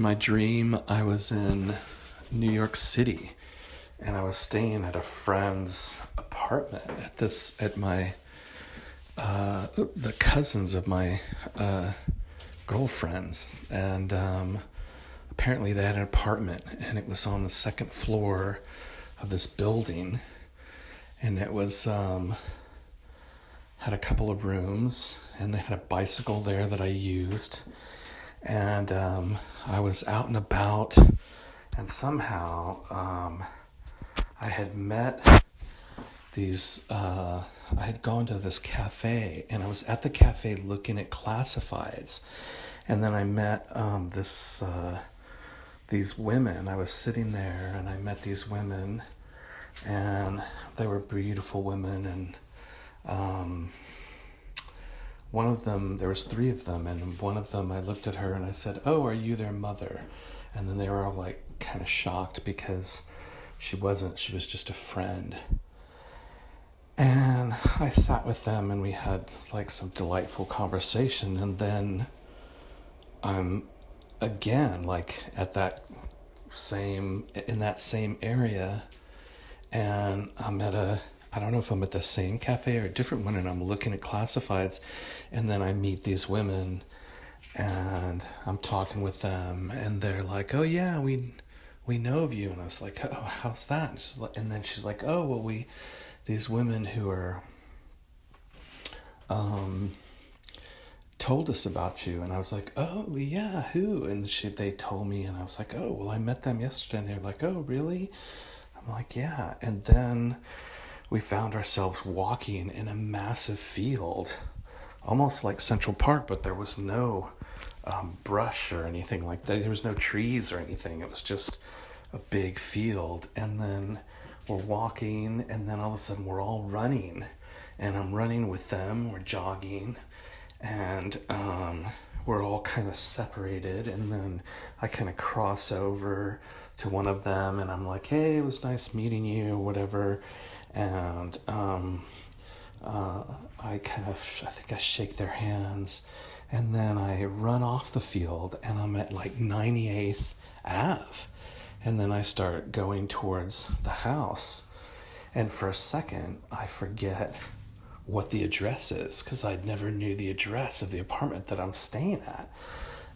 In my dream, I was in New York City, and I was staying at a friend's apartment at my the cousins of my girlfriends, and apparently they had an apartment, and it was on the second floor of this building, and it was had a couple of rooms, and they had a bicycle there that I used. And I was out and about, and somehow I had met these, I had gone to this cafe, and I was at the cafe looking at classifieds, and then I met these women. I was sitting there, and I met these women, and they were beautiful women, and one of them, there was three of them, and one of them, I looked at her and I said, "Oh, are you their mother?" And then they were all like kind of shocked because she wasn't, she was just a friend. And I sat with them and we had like some delightful conversation, and then I'm again like at that in that same area, and I don't know if I'm at the same cafe or a different one, and I'm looking at classifieds, and then I meet these women, and I'm talking with them, and they're like, "Oh yeah, we know of you," and I was like, "Oh, how's that?" And then she's like, "Oh well, these women who are told us about you," and I was like, "Oh yeah, who?" And they told me, and I was like, "Oh well, I met them yesterday," and they're like, "Oh really?" I'm like, "Yeah," and then we found ourselves walking in a massive field, almost like Central Park, but there was no brush or anything like that. There was no trees or anything. It was just a big field. And then we're walking, and then all of a sudden we're all running. And I'm running with them. We're jogging. And we're all kind of separated. And then I kind of cross over to one of them, and I'm like, "Hey, it was nice meeting you," whatever. And I think I shake their hands, and then I run off the field, and I'm at like 98th Ave, and then I start going towards the house, and for a second I forget what the address is, because I never knew the address of the apartment that I'm staying at.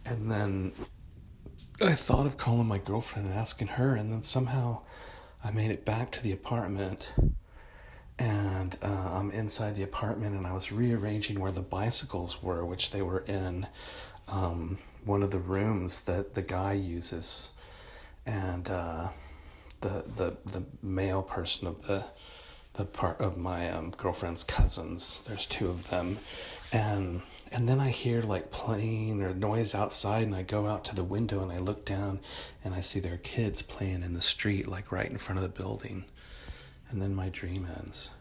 And then I thought of calling my girlfriend and asking her, and then somehow I made it back to the apartment, and I'm inside the apartment, and I was rearranging where the bicycles were, which they were in one of the rooms that the guy uses, and the male person of the part of my girlfriend's cousins. There's two of them, and then I hear like playing or noise outside, and I go out to the window and I look down, and I see their kids playing in the street, like right in front of the building. And then my dream ends.